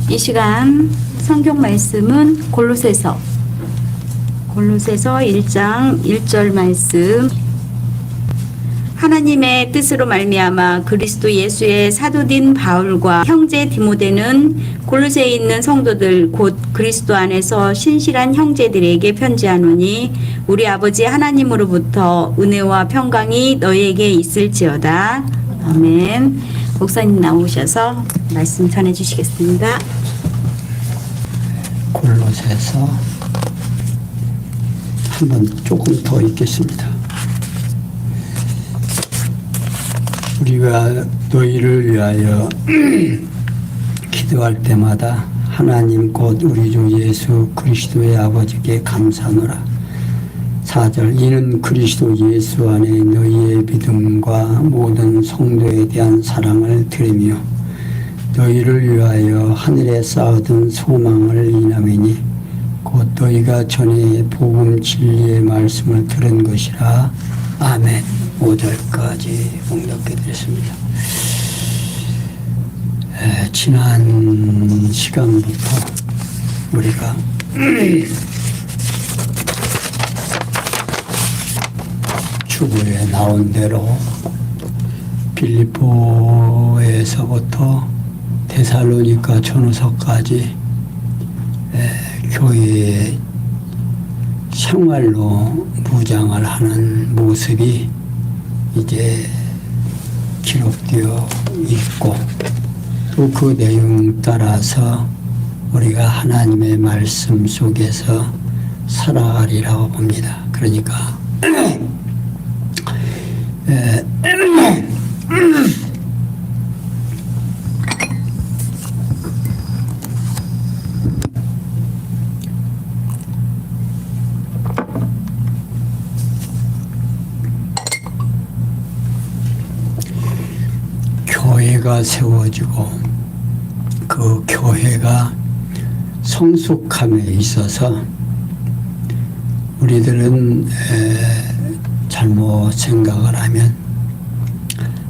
이 시간 성경 말씀은 골로새서 1장 1절 말씀. 하나님의 뜻으로 말미암아 그리스도 예수의 사도된 바울과 형제 디모데는 골로새에 있는 성도들 곧 그리스도 안에서 신실한 형제들에게 편지하노니 우리 아버지 하나님으로부터 은혜와 평강이 너희에게 있을지어다. 아멘. 목사님 나오셔서 말씀 전해 주시겠습니다. 골로새서 한번 조금 더 읽겠습니다. 우리가 너희를 위하여 기도할 때마다 하나님 곧 우리 주 예수 그리스도의 아버지께 감사하노라. 4절 이는 그리스도 예수 안에 너희의 믿음과 모든 성도에 대한 사랑을 드리며 너희를 위하여 하늘에 쌓아둔 소망을 인함이니 곧 너희가 전에 복음 진리의 말씀을 들은 것이라. 아멘. 5절까지 봉독해드렸습니다. 지난 시간부터 우리가 주보에 나온 대로 빌립보에서부터 데살로니가 전후서까지 교회의 생활로 무장을 하는 모습이 이제 기록되어 있고 또 그 내용 따라서 우리가 하나님의 말씀 속에서 살아가리라고 봅니다. 그러니까 교회가 세워지고 그 교회가 성숙함에 있어서 우리들은 잘못 생각을 하면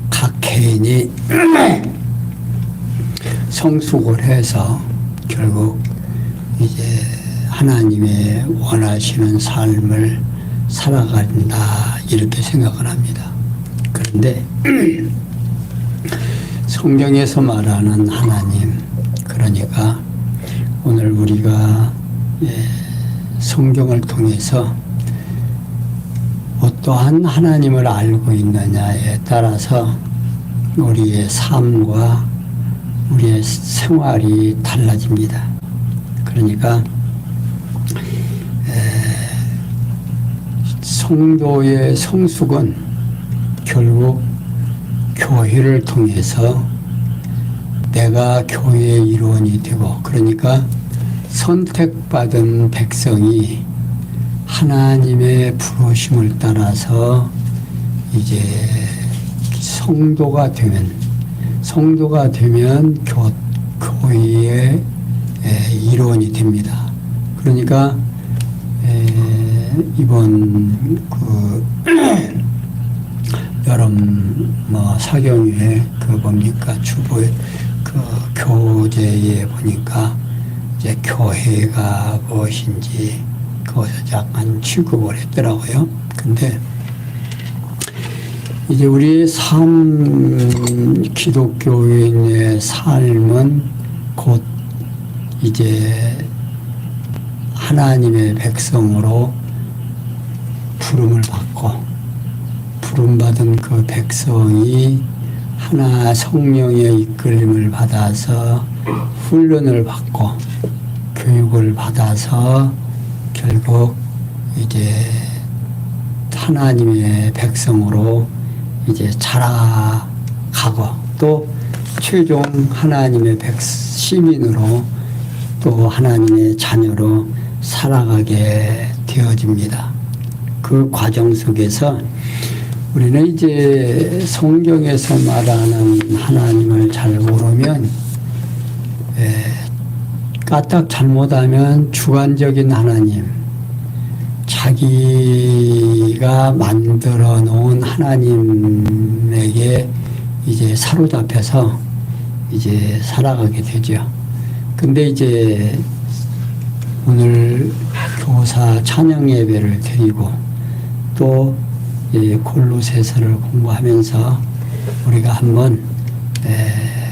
각 개인이 성숙을 해서 결국 이제 하나님의 원하시는 삶을 살아간다 이렇게 생각을 합니다. 그런데 성경에서 말하는 하나님, 그러니까 오늘 우리가 성경을 통해서 어떠한 하나님을 알고 있느냐에 따라서 우리의 삶과 우리의 생활이 달라집니다. 그러니까 성도의 성숙은 결국 교회를 통해서 내가 교회의 일원이 되고, 그러니까 선택받은 백성이 하나님의 부르심을 따라서 이제 성도가 되면 교회의 일원이 됩니다. 그러니까 이번 여름 사경회 뭡니까 주보에 교재에 보니까 이제 교회가 무엇인지 그것을 약간 취급을 했더라고요. 근데 이제 우리의 기독교인의 삶은 곧 이제 하나님의 백성으로 부름을 받고 부름받은 그 백성이 하나 성령의 이끌림을 받아서 훈련을 받고 교육을 받아서 결국 이제 하나님의 백성으로 이제 자라가고 또 최종 하나님의 시민으로 또 하나님의 자녀로 살아가게 되어집니다. 그 과정 속에서 우리는 이제 성경에서 말하는 하나님을 잘 모르면 까딱 잘못하면 주관적인 하나님, 자기가 만들어 놓은 하나님에게 이제 사로잡혀서 이제 살아가게 되죠. 근데 이제 오늘 교사 찬양 예배를 드리고 또 골로새서를 공부하면서 우리가 한번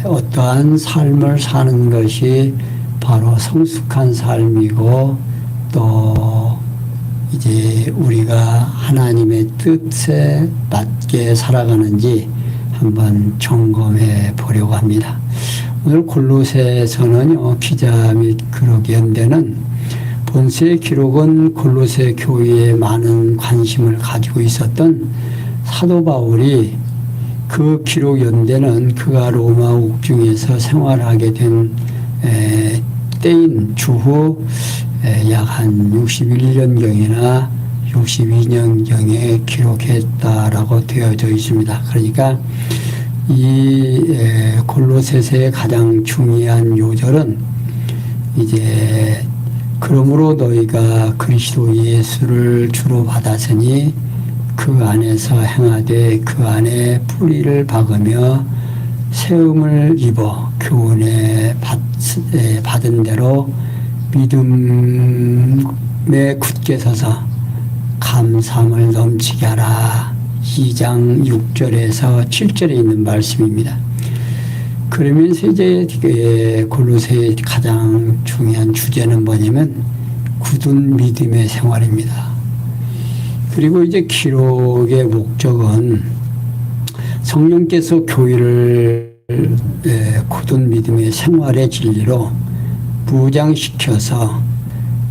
어떠한 삶을 사는 것이 바로 성숙한 삶이고 또 이제 우리가 하나님의 뜻에 맞게 살아가는지 한번 점검해 보려고 합니다. 오늘 골로새서는요, 기자 및 기록 연대는 본서의 기록은 골로새 교회에 많은 관심을 가지고 있었던 사도 바울이 그 기록 연대는 그가 로마 옥중에서 생활하게 된 때인 주후 약 한 61년경이나 62년경에 기록했다라고 되어져 있습니다. 그러니까 이 골로새서의 가장 중요한 요절은 이제 그러므로 너희가 그리스도 예수를 주로 받았으니 그 안에서 행하되 그 안에 뿌리를 박으며 세움을 입어 교훈에 받은 대로 믿음에 굳게 서서 감사함을 넘치게 하라. 2장 6절에서 7절에 있는 말씀입니다. 그러면서 이제 골로새의 가장 중요한 주제는 뭐냐면 굳은 믿음의 생활입니다. 그리고 이제 기록의 목적은 성령께서 교회를 굳은 믿음의 생활의 진리로 무장시켜서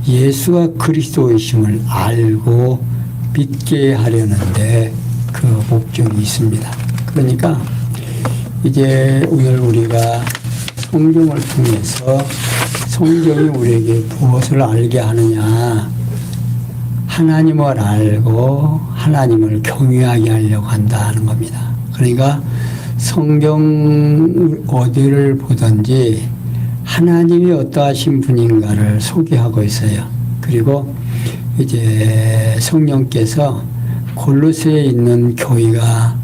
예수가 그리스도이심을 알고 믿게 하려는데 그 목적이 있습니다. 그러니까 이제 오늘 우리가 성경을 통해서 성경이 우리에게 무엇을 알게 하느냐, 하나님을 알고 하나님을 경외하게 하려고 한다는 겁니다. 그러니까 성경 어디를 보든지 하나님이 어떠하신 분인가를 소개하고 있어요. 그리고 이제 성령께서 골로새에 있는 교회가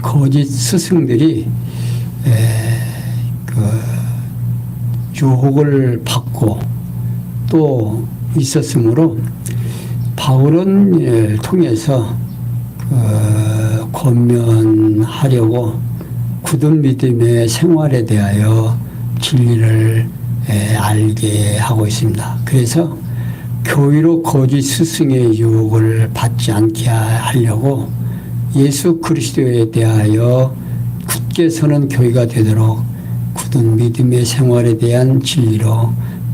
거짓 스승들이 유혹을 받고 또 있었으므로 바울은 통해서 권면하려고 굳은 믿음의 생활에 대하여 진리를 알게 하고 있습니다. 그래서 교회로 거짓 스승의 유혹을 받지 않게 하려고 예수 그리스도에 대하여 굳게 서는 교회가 되도록 굳은 믿음의 생활에 대한 진리로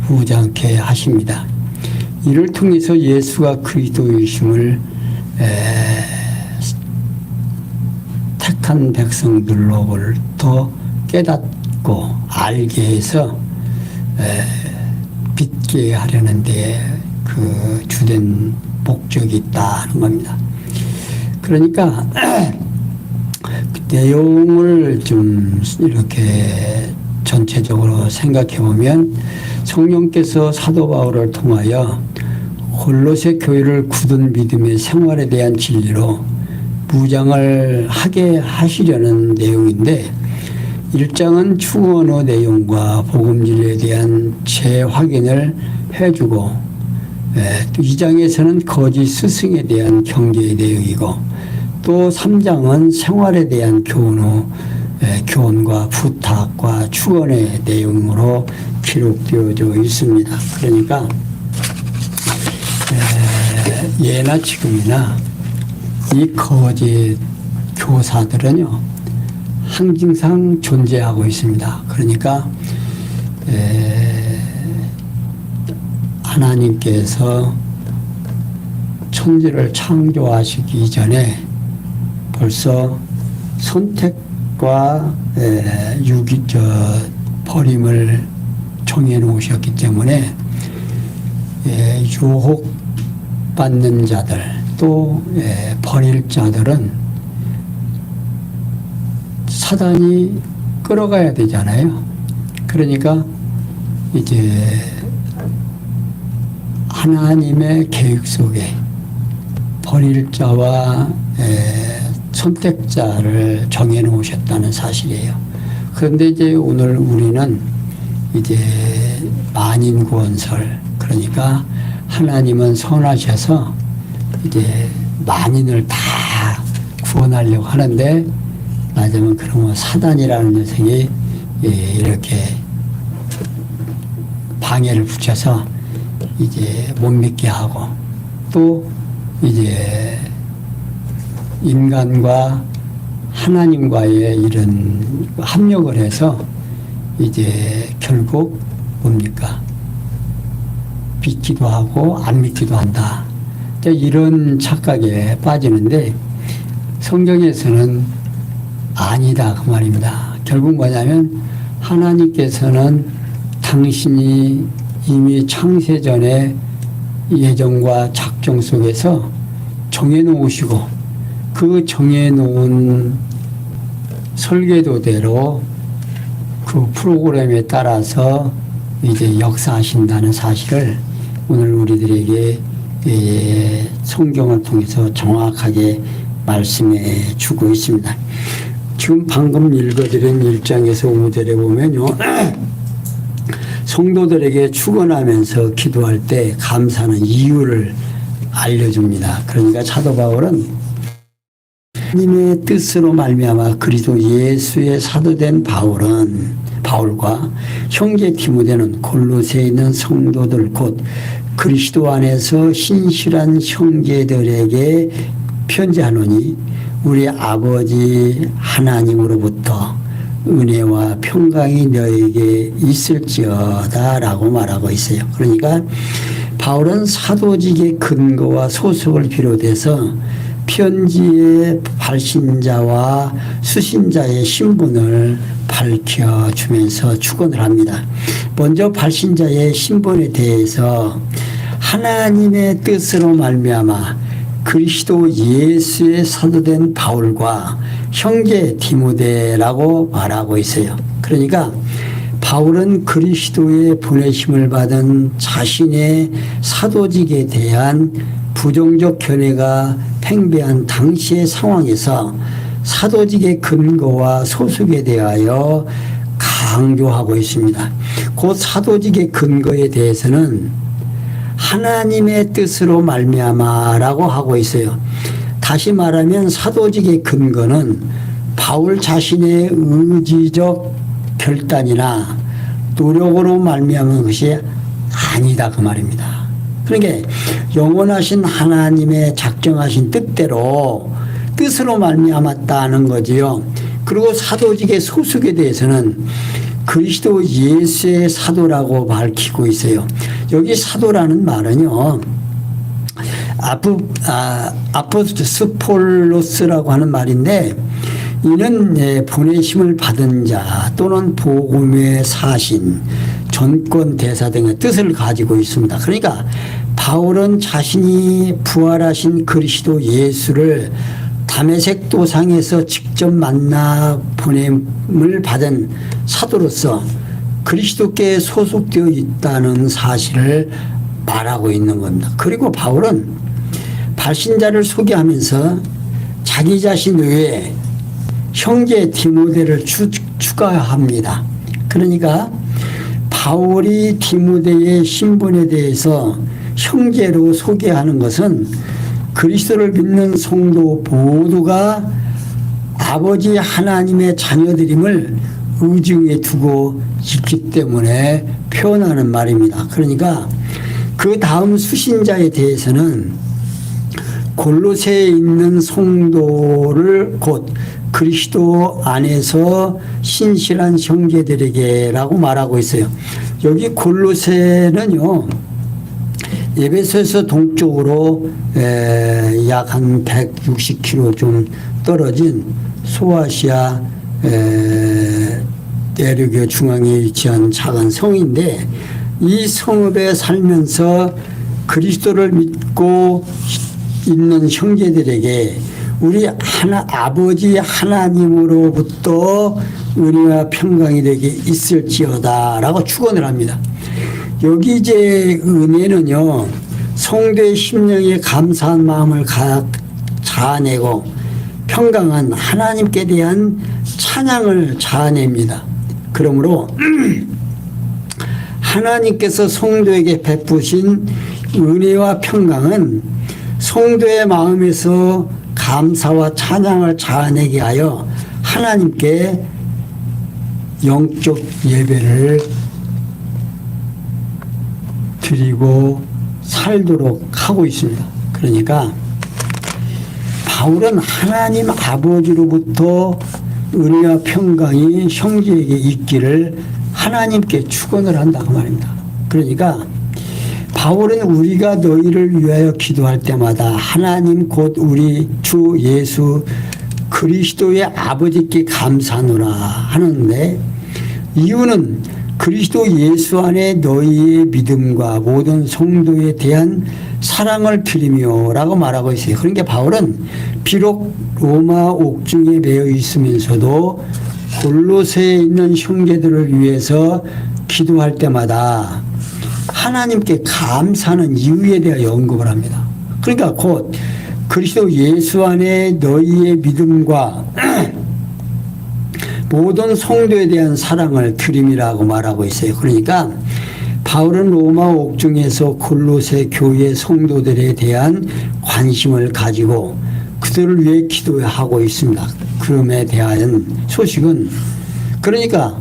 무장케 하십니다. 이를 통해서 예수가 그리스도이심을 택한 백성들로부터 깨닫고 알게 해서 믿게 하려는 데 그 주된 목적이 있다는 겁니다. 그러니까 그 내용을 좀 이렇게 전체적으로 생각해 보면 성령께서 사도 바울을 통하여 골로새 교회를 굳은 믿음의 생활에 대한 진리로 무장을 하게 하시려는 내용인데 1장은 충언의 내용과 복음진리에 대한 재확인을 해주고 또 2장에서는 거짓 스승에 대한 경계의 내용이고 또 3장은 생활에 대한 교훈과 부탁과 축원의 내용으로 기록되어져 있습니다. 그러니까 예나 지금이나 이 거짓 교사들은요 항상 존재하고 있습니다. 그러니까 하나님께서 천지를 창조하시기 전에 벌써 선택과 버림을 정해 놓으셨기 때문에 유혹받는 자들 또 버릴 자들은 사단이 끌어가야 되잖아요. 그러니까 이제 하나님의 계획 속에 버릴 자와 선택자를 정해 놓으셨다는 사실이에요. 그런데 이제 오늘 우리는 이제 만인구원설, 그러니까 하나님은 선하셔서 이제 만인을 다 구원하려고 하는데, 맞으면 그러면 사단이라는 녀석이 이렇게 방해를 붙여서 이제 못 믿게 하고, 또 이제 인간과 하나님과의 이런 합력을 해서 이제 결국 뭡니까? 믿기도 하고 안 믿기도 한다. 이런 착각에 빠지는데 성경에서는 아니다 그 말입니다. 결국 뭐냐면 하나님께서는 당신이 이미 창세전에 예정과 작정 속에서 정해놓으시고 그 정해놓은 설계도대로 그 프로그램에 따라서 이제 역사하신다는 사실을 오늘 우리들에게 성경을 통해서 정확하게 말씀해 주고 있습니다. 지금 방금 읽어드린 1장에서 5절에 보면요. 성도들에게 축원하면서 기도할 때 감사하는 이유를 알려줍니다. 그러니까 사도 바울은 하나님의 뜻으로 말미암아 그리스도 예수의 사도된 바울과 형제 디모데는 골로새에 있는 성도들 곧 그리스도 안에서 신실한 형제들에게 편지하노니 우리 아버지 하나님으로부터 은혜와 평강이 너에게 있을지어다 라고 말하고 있어요. 그러니까 바울은 사도직의 근거와 소속을 비롯해서 편지의 발신자와 수신자의 신분을 밝혀주면서 축원을 합니다. 먼저 발신자의 신분에 대해서 하나님의 뜻으로 말미암아 그리스도 예수의 사도된 바울과 형제 디모데라고 말하고 있어요. 그러니까 바울은 그리스도의 보내심을 받은 자신의 사도직에 대한 부정적 견해가 팽배한 당시의 상황에서 사도직의 근거와 소속에 대하여 강조하고 있습니다. 곧 사도직의 근거에 대해서는 하나님의 뜻으로 말미암아라고 하고 있어요. 다시 말하면 사도직의 근거는 바울 자신의 의지적 결단이나 노력으로 말미암은 것이 아니다 그 말입니다. 그러니까 영원하신 하나님의 작정하신 뜻으로 말미암았다는 거지요. 그리고 사도직의 소속에 대해서는 그리스도 예수의 사도라고 밝히고 있어요. 여기 사도라는 말은요, 아포스톨로스라고 하는 말인데, 이는 보내심을 받은 자 또는 복음의 사신, 전권 대사 등의 뜻을 가지고 있습니다. 그러니까 바울은 자신이 부활하신 그리스도 예수를 다메섹 도상에서 직접 만나 보냄을 받은 사도로서 그리스도께 소속되어 있다는 사실을 말하고 있는 겁니다. 그리고 바울은 발신자를 소개하면서 자기 자신 외에 형제 디모데를 추가합니다. 그러니까 바울이 디모데의 신분에 대해서 형제로 소개하는 것은 그리스도를 믿는 성도 모두가 아버지 하나님의 자녀들임을 의중에 두고 있기 때문에 표현하는 말입니다. 그러니까 그 다음 수신자에 대해서는 골로새에 있는 성도를 곧 그리스도 안에서 신실한 형제들에게라고 말하고 있어요. 여기 골로새는요, 에베소에서 동쪽으로 약 한 160km 좀 떨어진 소아시아 대륙의 중앙에 위치한 작은 성인데, 이 성읍에 살면서 그리스도를 믿고 있는 형제들에게 우리 아버지 하나님으로부터 은혜와 평강이 되게 있을지어다 라고 축원을 합니다. 여기 이제 은혜는요, 성도의 심령에 감사한 마음을 자아내고 평강은 하나님께 대한 찬양을 자아냅니다. 그러므로 하나님께서 성도에게 베푸신 은혜와 평강은 성도의 마음에서 감사와 찬양을 자아내게 하여 하나님께 영적 예배를 드리고 살도록 하고 있습니다. 그러니까 바울은 하나님 아버지로부터 은혜와 평강이 형제에게 있기를 하나님께 축원을 한다고 말입니다. 그러니까 바울은 우리가 너희를 위하여 기도할 때마다 하나님 곧 우리 주 예수 그리스도의 아버지께 감사하노라 하는데, 이유는 그리스도 예수 안에 너희의 믿음과 모든 성도에 대한 사랑을 드리며 라고 말하고 있어요. 그러니까 바울은 비록 로마 옥중에 매여 있으면서도 골로새에 있는 형제들을 위해서 기도할 때마다 하나님께 감사하는 이유에 대하여 언급을 합니다. 그러니까 곧 그리스도 예수 안에 너희의 믿음과 모든 성도에 대한 사랑을 드림이라고 말하고 있어요. 그러니까 바울은 로마 옥중에서 골로새 교회 성도들에 대한 관심을 가지고 그들을 위해 기도하고 있습니다. 그럼에 대한 소식은, 그러니까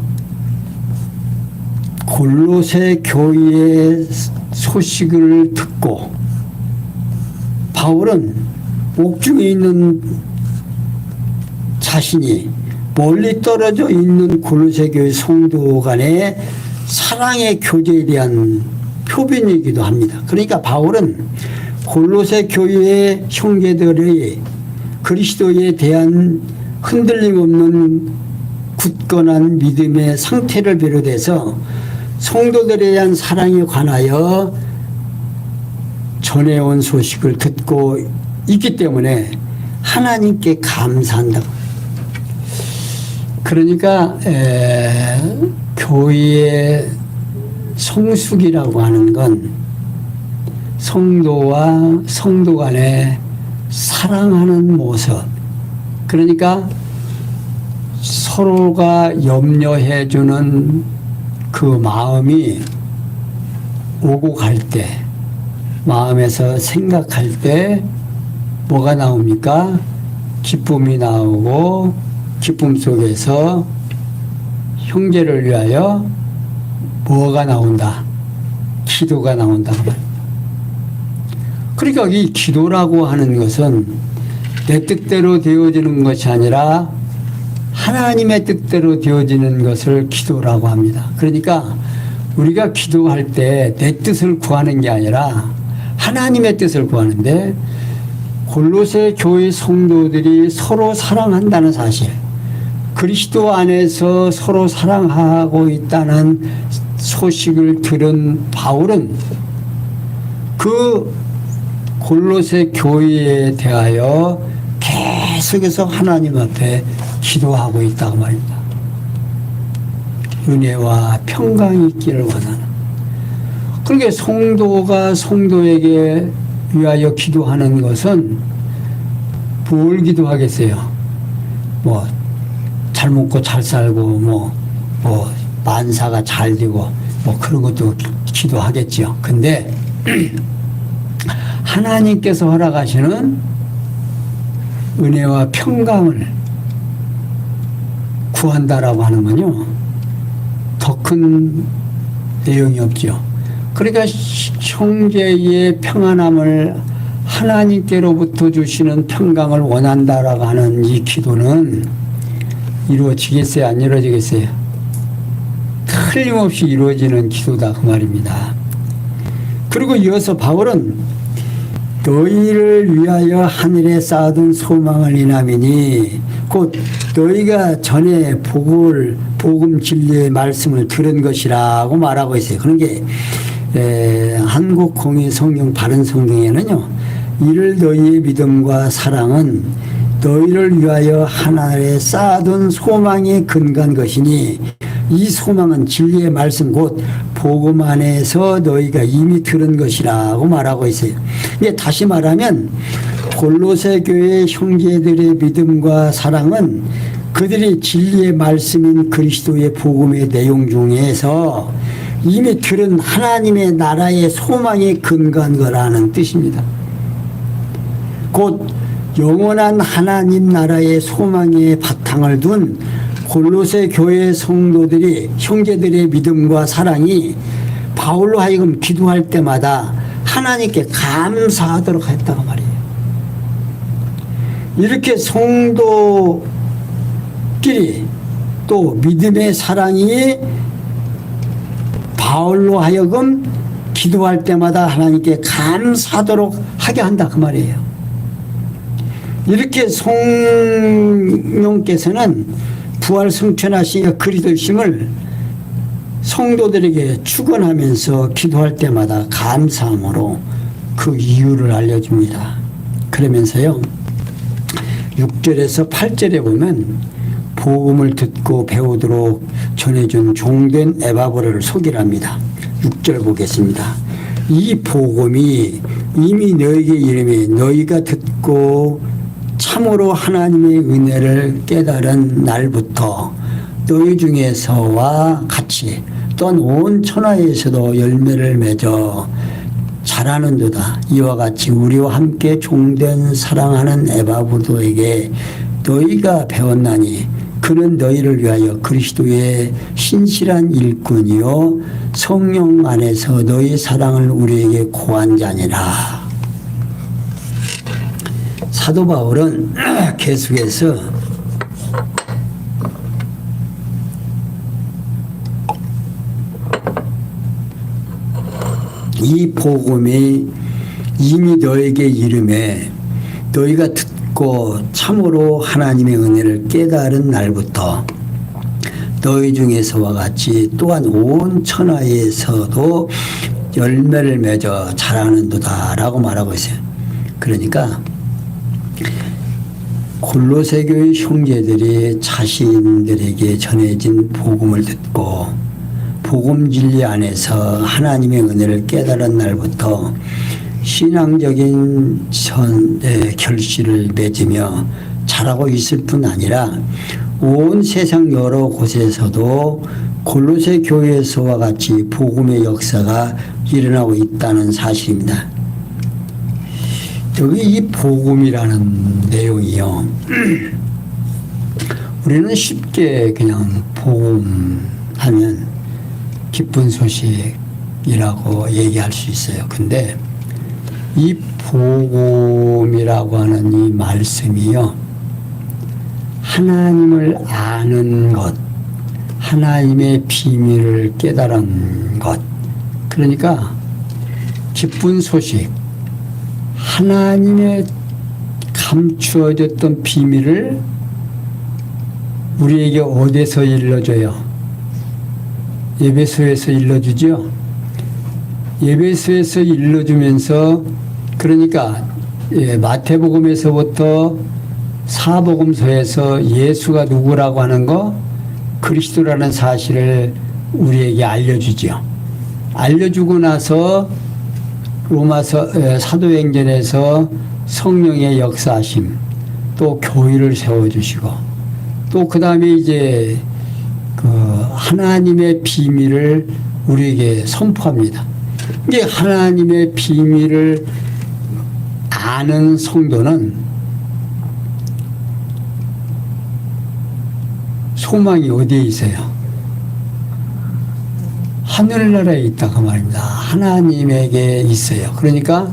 골로새 교회의 소식을 듣고 바울은 옥중에 있는 자신이 멀리 떨어져 있는 골로새 교회 성도 간의 사랑의 교제에 대한 표변이기도 합니다. 그러니까 바울은 골로새 교회의 형제들의 그리스도에 대한 흔들림 없는 굳건한 믿음의 상태를 비롯해서 성도들에 대한 사랑에 관하여 전해온 소식을 듣고 있기 때문에 하나님께 감사한다고. 그러니까 교회의 성숙이라고 하는 건 성도와 성도 간에 사랑하는 모습, 그러니까 서로가 염려해 주는 그 마음이 오고 갈 때, 마음에서 생각할 때 뭐가 나옵니까? 기쁨이 나오고, 기쁨 속에서 형제를 위하여 뭐가 나온다? 기도가 나온다. 그러니까 이 기도라고 하는 것은 내 뜻대로 되어지는 것이 아니라 하나님의 뜻대로 되어지는 것을 기도라고 합니다. 그러니까 우리가 기도할 때 내 뜻을 구하는 게 아니라 하나님의 뜻을 구하는데, 골로새 교회 성도들이 서로 사랑한다는 사실, 그리스도 안에서 서로 사랑하고 있다는 소식을 들은 바울은 그 골로새 교회에 대하여 계속해서 하나님 앞에 기도하고 있다고 말입니다. 은혜와 평강이 있기를 원하는. 그러니까 성도가 성도에게 위하여 기도하는 것은 뭘 기도하겠어요? 뭐 잘 먹고 잘 살고 뭐 만사가 잘 되고 뭐 그런 것도 기도하겠죠. 근데 하나님께서 허락하시는 은혜와 평강을 구한다라고 하는 건요, 더 큰 내용이 없죠. 그러니까 형제의 평안함을 하나님께로부터 주시는 평강을 원한다라고 하는 이 기도는 이루어지겠어요? 안 이루어지겠어요? 틀림없이 이루어지는 기도다 그 말입니다. 그리고 이어서 바울은 너희를 위하여 하늘에 쌓아둔 소망을 인함이니 곧 너희가 전에 복음 진리의 말씀을 들은 것이라고 말하고 있어요. 그런 게 한국 공의 성경 바른 성경에는요, 이를 너희의 믿음과 사랑은 너희를 위하여 하늘에 쌓아둔 소망에 근거한 것이니 이 소망은 진리의 말씀 곧 복음 안에서 너희가 이미 들은 것이라고 말하고 있어요. 근데 다시 말하면 골로새 교회 형제들의 믿음과 사랑은 그들이 진리의 말씀인 그리스도의 복음의 내용 중에서 이미 들은 하나님의 나라의 소망에 근거한 거라는 뜻입니다. 곧 영원한 하나님 나라의 소망에 바탕을 둔 골로새 교회 성도들이 형제들의 믿음과 사랑이 바울로 하여금 기도할 때마다 하나님께 감사하도록 했다고 말이에요. 이렇게 성도끼리 또 믿음의 사랑이 바울로 하여금 기도할 때마다 하나님께 감사하도록 하게 한다 그 말이에요. 이렇게 성령께서는 부활 승천하신 그리스도심을 성도들에게 축원하면서 기도할 때마다 감사함으로 그 이유를 알려줍니다. 그러면서요 6절에서 8절에 보면 복음을 듣고 배우도록 전해준 종된 에바브라를 소개합니다. 6절 보겠습니다. 이 복음이 이미 너희에게 이름에 너희가 듣고 참으로 하나님의 은혜를 깨달은 날부터 너희 중에서와 같이 또한 온 천하에서도 열매를 맺어 자라는도다. 이와 같이 우리와 함께 종된 사랑하는 에바브도에게 너희가 배웠나니 그는 너희를 위하여 그리스도의 신실한 일꾼이요 성령 안에서 너희 사랑을 우리에게 고한 자니라. 사도 바울은 계속해서 이 복음이 이미 너에게 이름에 너희가 듣고 참으로 하나님의 은혜를 깨달은 날부터 너희 중에서와 같이 또한 온 천하에서도 열매를 맺어 자라는도다 라고 말하고 있어요. 그러니까 골로새 교회 형제들이 자신들에게 전해진 복음을 듣고 복음 진리 안에서 하나님의 은혜를 깨달은 날부터 신앙적인 결실을 맺으며 자라고 있을 뿐 아니라 온 세상 여러 곳에서도 골로새 교회에서와 같이 복음의 역사가 일어나고 있다는 사실입니다. 여기 이 복음이라는 내용이요. 우리는 쉽게 그냥 복음 하면 기쁜 소식이라고 얘기할 수 있어요. 근데 이 복음이라고 하는 이 말씀이요. 하나님을 아는 것, 하나님의 비밀을 깨달은 것. 그러니까 기쁜 소식, 하나님의 감추어졌던 비밀을 우리에게 어디서 일러줘요? 예배소에서 일러주죠. 예배소에서 일러주면서 그러니까 마태복음에서부터 사복음서에서 예수가 누구라고 하는 거 그리스도라는 사실을 우리에게 알려주죠. 알려주고 나서 로마서 사도행전에서 성령의 역사하심 또 교회를 세워주시고 또 그 다음에 이제 그 하나님의 비밀을 우리에게 선포합니다. 이게 하나님의 비밀을 아는 성도는 소망이 어디에 있어요? 하늘나라에 있다고 말입니다. 하나님에게 있어요. 그러니까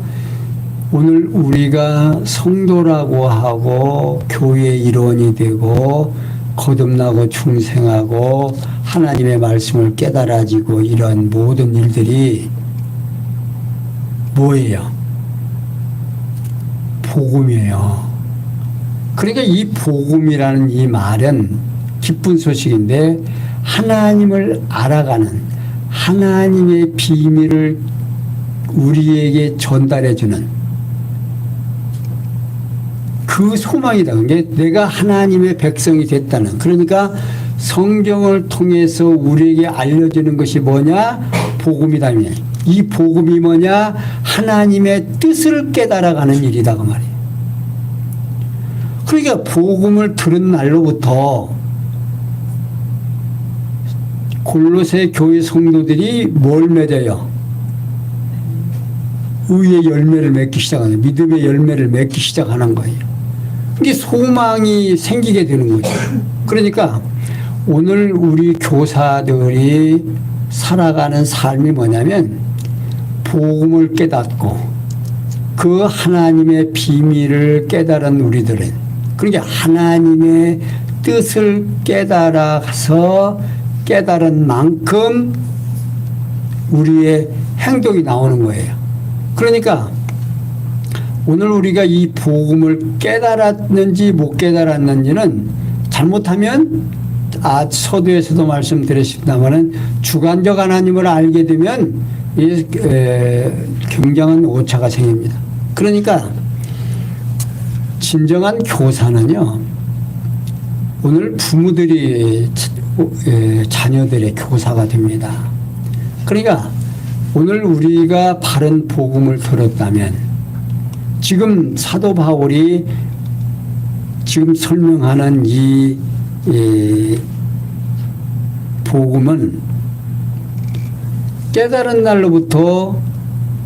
오늘 우리가 성도라고 하고 교회의 일원이 되고 거듭나고 중생하고 하나님의 말씀을 깨달아지고 이런 모든 일들이 뭐예요? 복음이에요. 그러니까 이 복음이라는 이 말은 기쁜 소식인데 하나님을 알아가는 하나님의 비밀을 우리에게 전달해주는 그 소망이다. 그게 내가 하나님의 백성이 됐다는. 그러니까 성경을 통해서 우리에게 알려주는 것이 뭐냐? 복음이다. 이 복음이 뭐냐? 하나님의 뜻을 깨달아가는 일이다 그 말이에요. 그러니까 복음을 들은 날로부터 골로새 교회 성도들이 뭘 맺어요? 의의 열매를 맺기 시작하는, 믿음의 열매를 맺기 시작하는 거예요. 이게 소망이 생기게 되는 거죠. 그러니까 오늘 우리 교사들이 살아가는 삶이 뭐냐면 복음을 깨닫고 그 하나님의 비밀을 깨달은 우리들은, 그러니까 하나님의 뜻을 깨달아서 깨달은 만큼 우리의 행동이 나오는 거예요. 그러니까 오늘 우리가 이 복음을 깨달았는지 못 깨달았는지는, 잘못하면 서두에서도 말씀드렸습니다마는 주관적 하나님을 알게 되면 굉장한 오차가 생깁니다. 그러니까 진정한 교사는요, 오늘 부모들이 자녀들의 교사가 됩니다. 그러니까 오늘 우리가 바른 복음을 들었다면, 지금 사도 바울이 지금 설명하는 이 복음은 깨달은 날로부터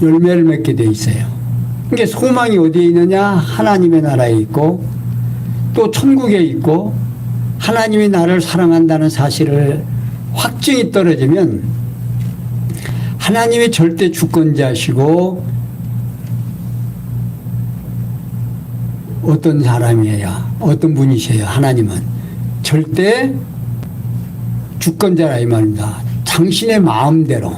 열매를 맺게 돼 있어요. 그러니까 소망이 어디에 있느냐? 하나님의 나라에 있고 또 천국에 있고, 하나님이 나를 사랑한다는 사실을 확증이 떨어지면 하나님이 절대 주권자시고 어떤 사람이에요? 어떤 분이세요? 하나님은 절대 주권자라 이 말입니다. 당신의 마음대로.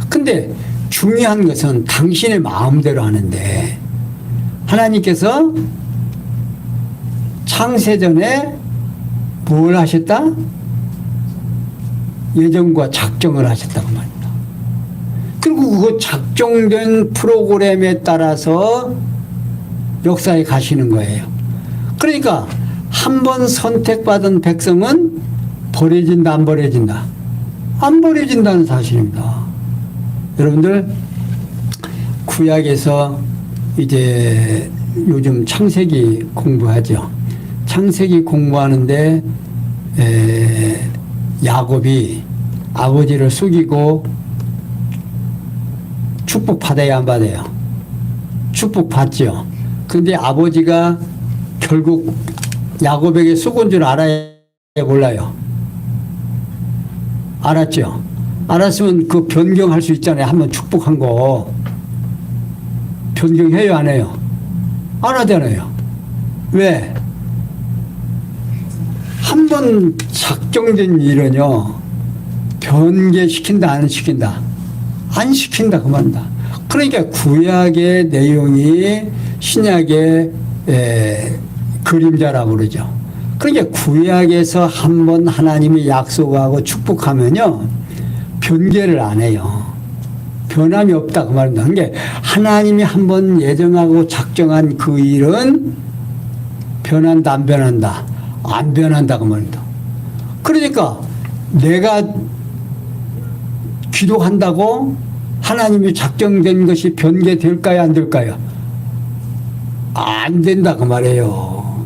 근데 중요한 것은 당신의 마음대로 하는데, 하나님께서 창세전에 뭘 하셨다? 예정과 작정을 하셨다고 말입니다. 그리고 그 작정된 프로그램에 따라서 역사에 가시는 거예요. 그러니까 한 번 선택받은 백성은 버려진다, 안 버려진다? 안 버려진다는 사실입니다. 여러분들, 구약에서 이제 요즘 창세기 공부하죠. 창세기 공부하는데 야곱이 아버지를 속이고 축복 받아야 안 받아요? 축복 받죠. 근데 아버지가 결국 야곱에게 속은 줄 알아야 몰라요? 알았죠? 알았으면 그 변경할 수 있잖아요. 한번 축복한 거 변경해요, 안 해요? 안 하잖아요. 왜? 한 번 작정된 일은요, 변개시킨다, 안 시킨다? 안 시킨다, 그 말입니다. 그러니까 구약의 내용이 신약의 그림자라고 그러죠. 그러니까 구약에서 한 번 하나님이 약속하고 축복하면요, 변개를 안 해요. 변함이 없다, 그 말입니다. 그러니까 하나님이 한 번 예정하고 작정한 그 일은 변한다, 안 변한다? 안 변한다, 그 말입니다. 그러니까 내가 기도한다고 하나님이 작정된 것이 변개될까요, 안 될까요? 안 된다, 그 말이에요.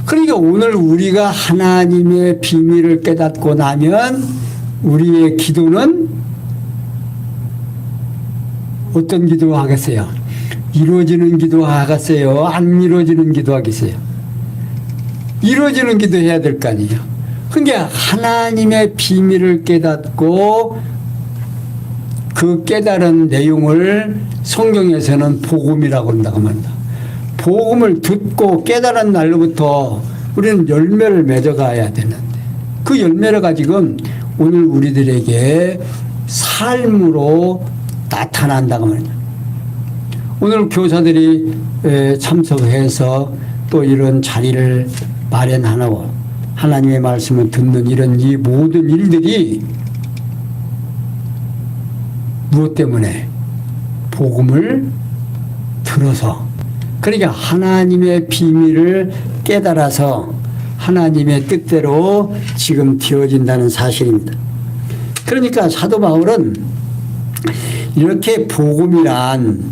그러니까 오늘 우리가 하나님의 비밀을 깨닫고 나면 우리의 기도는 어떤 기도 하겠어요? 이루어지는 기도 하겠어요? 안 이루어지는 기도 하겠어요? 이루어지는 기도 해야 될 거 아니에요? 그러니까 하나님의 비밀을 깨닫고 그 깨달은 내용을 성경에서는 복음이라고 한다고 합니다. 복음을 듣고 깨달은 날로부터 우리는 열매를 맺어가야 되는데, 그 열매를 가지고 오늘 우리들에게 삶으로 나타난다고 합니다. 오늘 교사들이 참석해서 또 이런 자리를 마련하고 하나님의 말씀을 듣는 이런 이 모든 일들이 무엇 때문에? 복음을 들어서, 그러니까 하나님의 비밀을 깨달아서 하나님의 뜻대로 지금 되어진다는 사실입니다. 그러니까 사도 바울은 이렇게 복음이란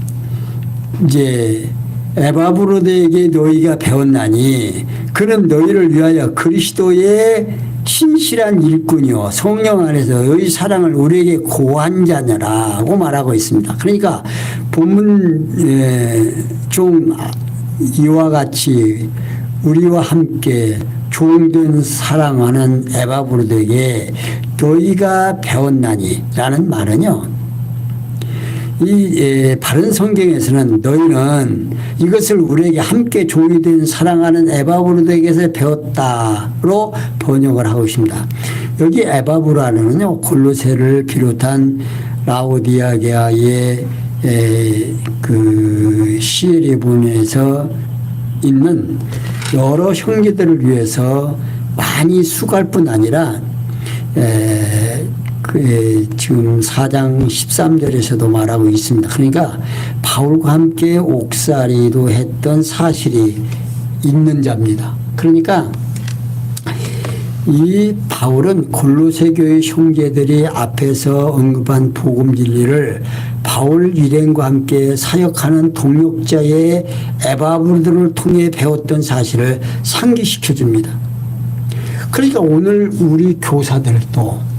이제 에바브로드에게 너희가 배웠나니 그는 너희를 위하여 그리스도의 신실한 일꾼이요 성령 안에서 너희 사랑을 우리에게 고한 자녀라고 말하고 있습니다. 그러니까 본문 좀 이와 같이 우리와 함께 종된 사랑하는 에바브로드에게 너희가 배웠나니 라는 말은요, 이 바른 성경에서는 너희는 이것을 우리에게 함께 종이 된 사랑하는 에바브로드에게서 배웠다로 번역을 하고 있습니다. 여기 에바브로는요 골로새를 비롯한 라오디아게아의 그 시에리본에서 있는 여러 형제들을 위해서 많이 수고할 뿐 아니라 지금 4장 13절에서도 말하고 있습니다. 그러니까 바울과 함께 옥살이도 했던 사실이 있는 자입니다. 그러니까 이 바울은 골로새 교회 형제들이 앞에서 언급한 복음 진리를 바울 일행과 함께 사역하는 동역자의 에바브로드를 통해 배웠던 사실을 상기시켜 줍니다. 그러니까 오늘 우리 교사들도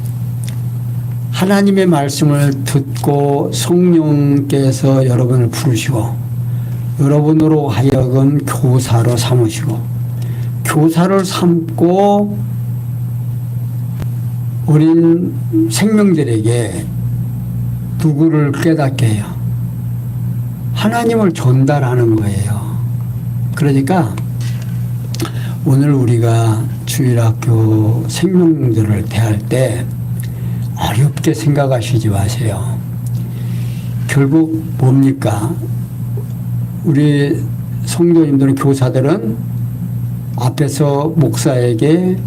하나님의 말씀을 듣고 성령께서 여러분을 부르시고 여러분으로 하여금 교사로 삼으시고 교사를 삼고 어린 생명들에게 누구를 깨닫게 해요? 하나님을 전달하는 거예요. 그러니까 오늘 우리가 주일학교 생명들을 대할 때 어렵게 생각하시지 마세요. 결국 뭡니까? 우리 성도님들은 교사들은 앞에서 목사에게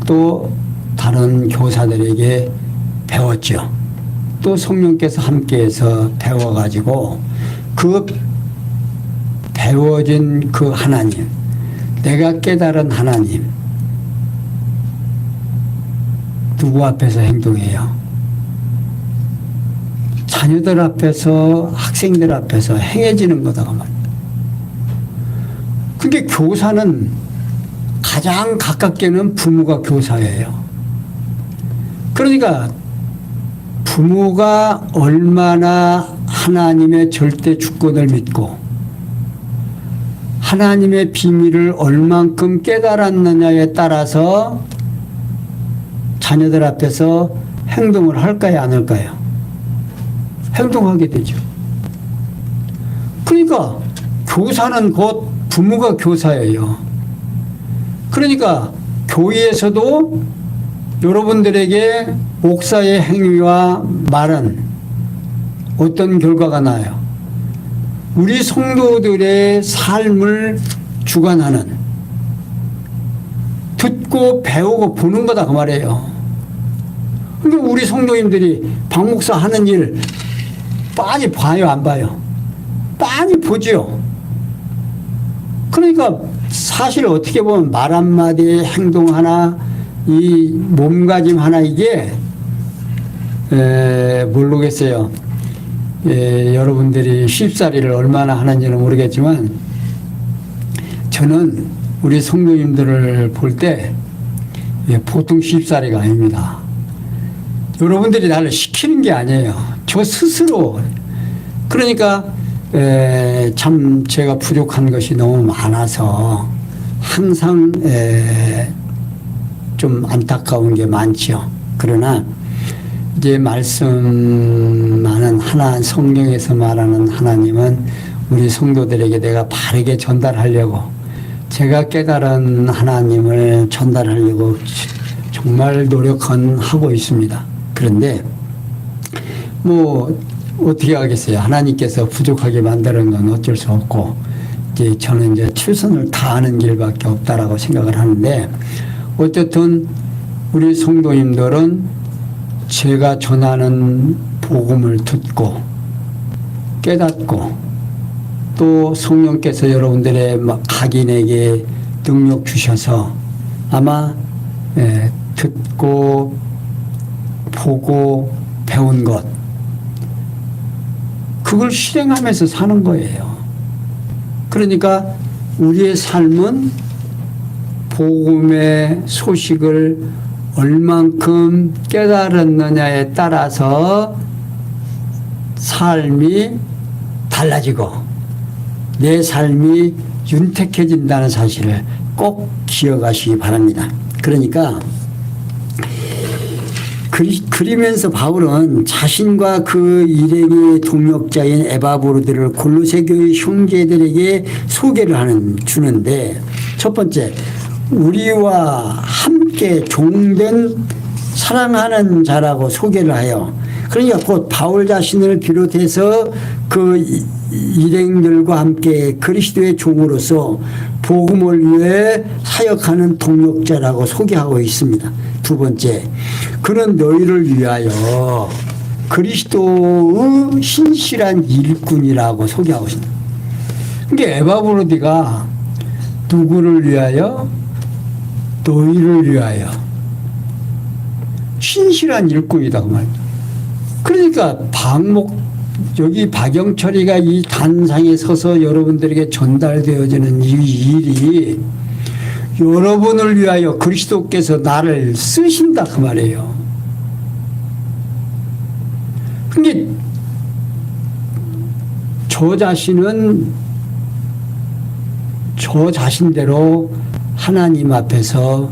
또 다른 교사들에게 배웠죠. 또 성령께서 함께해서 배워가지고 그 배워진 그 하나님, 내가 깨달은 하나님, 누구 앞에서 행동해요? 자녀들 앞에서, 학생들 앞에서 행해지는 거다 그 말이에요. 근데 교사는 가장 가깝게는 부모가 교사예요. 그러니까 부모가 얼마나 하나님의 절대 주권을 믿고 하나님의 비밀을 얼만큼 깨달았느냐에 따라서 자녀들 앞에서 행동을 할까요, 안 할까요? 행동하게 되죠. 그러니까 교사는 곧 부모가 교사예요. 그러니까 교회에서도 여러분들에게 목사의 행위와 말은 어떤 결과가 나요? 우리 성도들의 삶을 주관하는, 듣고 배우고 보는 거다 그 말이에요. 근데 우리 성도님들이 박 목사 하는 일 많이 봐요, 안 봐요? 많이 보죠. 그러니까 사실 어떻게 보면 말 한마디, 행동 하나, 이 몸가짐 하나, 이게 모르겠어요. 여러분들이 쉽사리를 얼마나 하는지는 모르겠지만 저는 우리 성도님들을 볼 때 보통 쉽사리가 아닙니다. 여러분들이 나를 시키는 게 아니에요. 저 스스로. 그러니까 참 제가 부족한 것이 너무 많아서 항상 좀 안타까운 게 많죠. 그러나 이제 말씀하는 성경에서 말하는 하나님은 우리 성도들에게 내가 바르게 전달하려고, 제가 깨달은 하나님을 전달하려고 정말 노력은 하고 있습니다. 그런데 뭐 어떻게 하겠어요? 하나님께서 부족하게 만드는 건 어쩔 수 없고, 이제 저는 이제 최선을 다하는 길밖에 없다라고 생각을 하는데, 어쨌든 우리 성도님들은 제가 전하는 복음을 듣고 깨닫고 또 성령께서 여러분들의 각인에게 능력 주셔서 아마 듣고 보고 배운 것, 그걸 실행하면서 사는 거예요. 그러니까 우리의 삶은 복음의 소식을 얼만큼 깨달았느냐에 따라서 삶이 달라지고 내 삶이 윤택해진다는 사실을 꼭 기억하시기 바랍니다. 그러니까 그리면서 바울은 자신과 그 일행의 동력자인 에바브로드를 골로새 교회 형제들에게 소개를 주는데, 첫 번째, 우리와 함께 종된 사랑하는 자라고 소개를 하여, 그러니까 곧 바울 자신을 비롯해서 그 일행들과 함께 그리스도의 종으로서 복음을 위해 사역하는 동력자라고 소개하고 있습니다. 두 번째, 그는 너희를 위하여 그리스도의 신실한 일꾼이라고 소개하고 있습니다. 그러니까 에바브로디가 누구를 위하여? 너희를 위하여 신실한 일꾼이다 그 말이죠. 그러니까 여기 박영철이가 이 단상에 서서 여러분들에게 전달되어지는 이 일이 여러분을 위하여 그리스도께서 나를 쓰신다 그 말이에요. 근데 저 자신은 저 자신대로 하나님 앞에서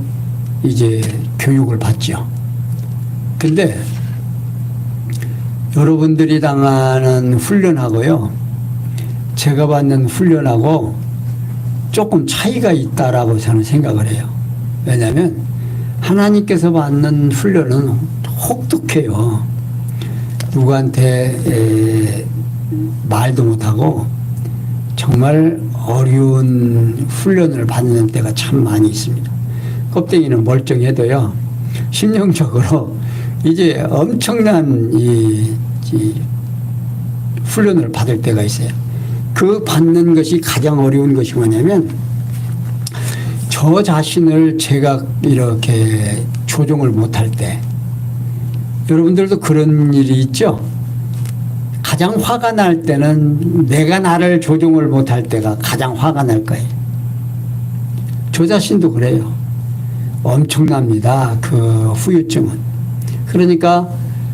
이제 교육을 받죠. 근데 여러분들이 당하는 훈련하고요, 제가 받는 훈련하고 조금 차이가 있다라고 저는 생각을 해요. 왜냐하면 하나님께서 받는 훈련은 혹독해요. 누구한테 말도 못하고 정말 어려운 훈련을 받는 때가 참 많이 있습니다. 껍데기는 멀쩡해도요, 심령적으로 이제 엄청난 이 훈련을 받을 때가 있어요. 그 받는 것이 가장 어려운 것이 뭐냐면, 저 자신을 제가 이렇게 조종을 못할 때, 여러분들도 그런 일이 있죠? 가장 화가 날 때는 내가 나를 조종을 못할 때가 가장 화가 날 거예요. 저 자신도 그래요. 엄청납니다. 그 후유증은. 그러니까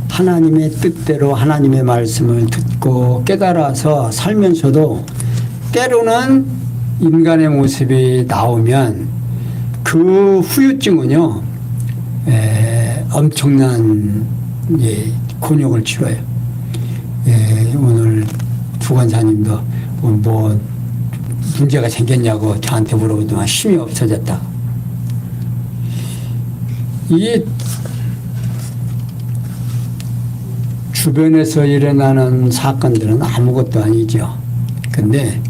하나님의 뜻대로 하나님의 말씀을 듣고 깨달아서 살면서도 때로는 인간의 모습이 나오면 그 후유증은요, 엄청난 곤욕을 치러요. 오늘 주관사님도 뭐 문제가 생겼냐고 저한테 물어보더만 힘이 없어졌다. 이 주변에서 일어나는 사건들은 아무것도 아니죠. 근데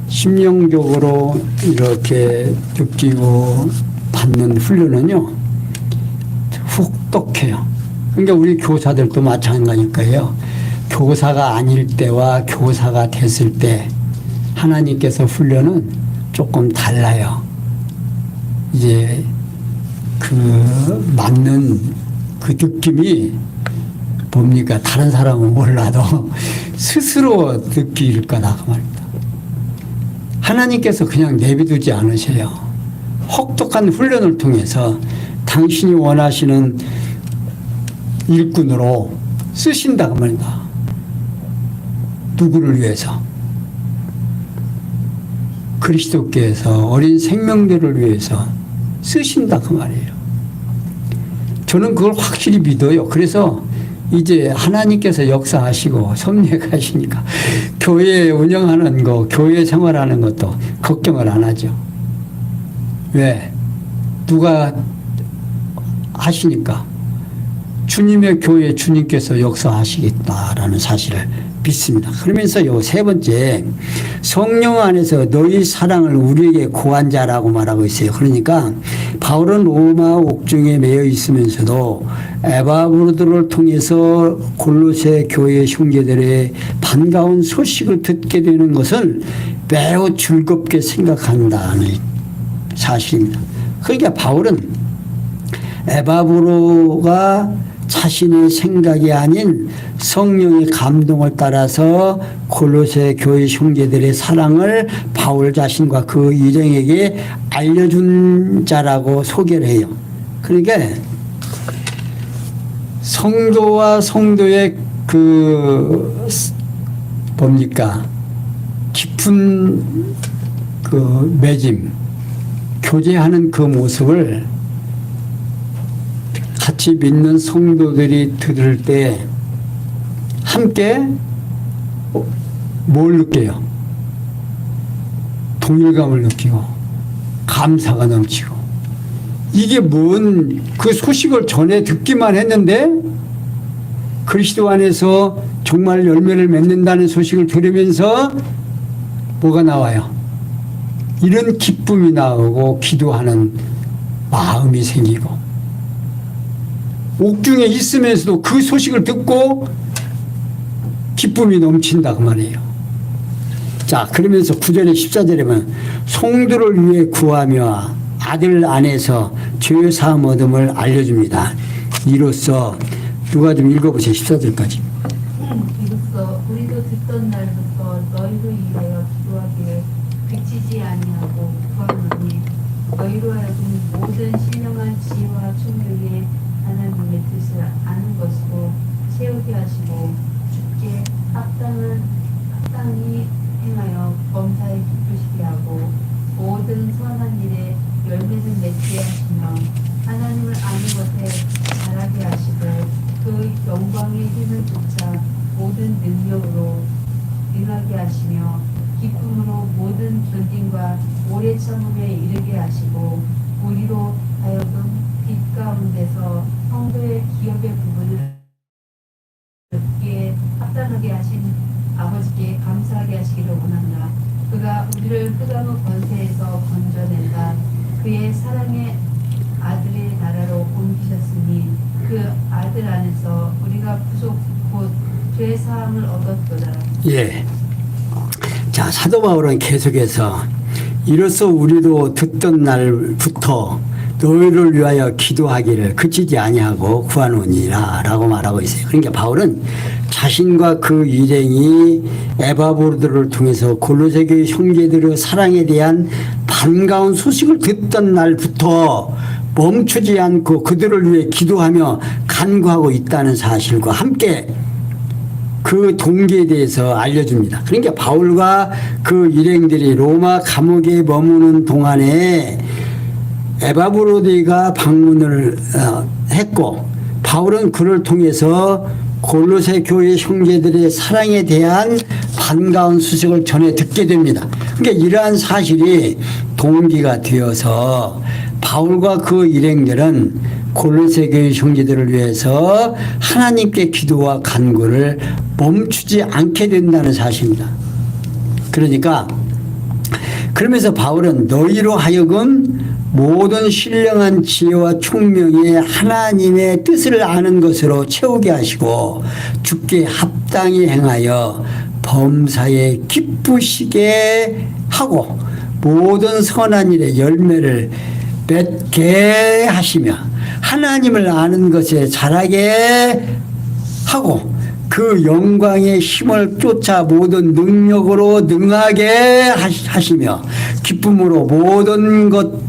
심령적으로 이렇게 느끼고 받는 훈련은요, 혹독해요. 그러니까 우리 교사들도 마찬가지니까요. 교사가 아닐 때와 교사가 됐을 때 하나님께서 훈련은 조금 달라요. 이제 그 맞는 그 느낌이 뭡니까? 다른 사람은 몰라도 스스로 느낄 거다 그 말입니다. 하나님께서 그냥 내비두지 않으세요. 혹독한 훈련을 통해서 당신이 원하시는 일꾼으로 쓰신다 그 말입니다. 누구를 위해서? 그리스도께서 어린 생명들을 위해서 쓰신다 그 말이에요. 저는 그걸 확실히 믿어요. 그래서 이제 하나님께서 역사하시고 섭리하시니까 교회 운영하는 거, 교회 생활하는 것도 걱정을 안 하죠. 왜? 누가 하시니까. 주님의 교회 주님께서 역사하시겠다라는 사실을 믿습니다. 그러면서 요 세 번째, 성령 안에서 너희 사랑을 우리에게 고한 자라고 말하고 있어요. 그러니까 바울은 로마 옥중에 매여 있으면서도 에바브로드를 통해서 골로새 교회 형제들의 반가운 소식을 듣게 되는 것을 매우 즐겁게 생각한다는 사실입니다. 그러니까 바울은 에바브로가 자신의 생각이 아닌 성령의 감동을 따라서 골로새 교회 형제들의 사랑을 바울 자신과 그 일행에게 알려준 자라고 소개를 해요. 그러니까 성도와 성도의 그 뭡니까 깊은 그 맺음 교제하는 그 모습을 같이 믿는 성도들이 들을 때 함께 뭘 느껴요? 동일감을 느끼고 감사가 넘치고 이게 뭔 그 소식을 전해 듣기만 했는데 그리스도 안에서 정말 열매를 맺는다는 소식을 들으면서 뭐가 나와요? 이런 기쁨이 나오고 기도하는 마음이 생기고 옥중에 있으면서도 그 소식을 듣고 기쁨이 넘친다 그 말이에요. 자, 그러면서 9절에 14절에 보면 성도를 위해 구하며 아들 안에서 죄 사함 얻음을 알려줍니다. 이로써 누가 좀 읽어보세요. 14절까지. 이로써 우리도 듣던 날부터 너희로 인하여 기도하기를 그치지 아니하고 구하노니 너희로 하여금 모든 신령한 지혜와 충격에 하나님의 뜻을 아는 것으로 채우게 하시고 주께 합당히 행하여 범사에 기쁘시게 하고 모든 선한 일에 열매를 맺게 하시며 하나님을 아는 것에 자라게 하시고 그 영광의 힘을 쫓아 모든 능력으로 능하게 하시며 기쁨으로 모든 견딘과 오래 참음에 이르게 하시고 우리로 하여금 빛 가운데서 성도의 기업의 부분을 합당하게 하신 아버지께 감사하게 하시기를 원한다. 그가 우리를 흑암의 권세에서 건져낸다. 그의 사랑의 아들의 나라로 옮기셨으니 그 아들 안에서 우리가 구속 곧 죄 사함을 얻었도다. 예. 자, 사도 바울은 계속해서 이로써 우리도 듣던 날부터 너희를 위하여 기도하기를 그치지 아니하고 구하노니라 라고 말하고 있어요. 그러니까 바울은 자신과 그 일행이 에바브로들을 통해서 골로새 교회 형제들의 사랑에 대한 반가운 소식을 듣던 날부터 멈추지 않고 그들을 위해 기도하며 간구하고 있다는 사실과 함께 그 동기에 대해서 알려줍니다. 그러니까 바울과 그 일행들이 로마 감옥에 머무는 동안에 에바브로디가 방문을 했고 바울은 그를 통해서 골로새 교회 형제들의 사랑에 대한 반가운 소식을 전해 듣게 됩니다. 그러니까 이러한 사실이 동기가 되어서 바울과 그 일행들은 골로새 교회 형제들을 위해서 하나님께 기도와 간구를 멈추지 않게 된다는 사실입니다. 그러니까 그러면서 바울은 너희로 하여금 모든 신령한 지혜와 총명에 하나님의 뜻을 아는 것으로 채우게 하시고 주께 합당히 행하여 범사에 기쁘시게 하고 모든 선한 일에 열매를 맺게 하시며 하나님을 아는 것에 자라게 하고 그 영광의 힘을 쫓아 모든 능력으로 능하게 하시며 기쁨으로 모든 것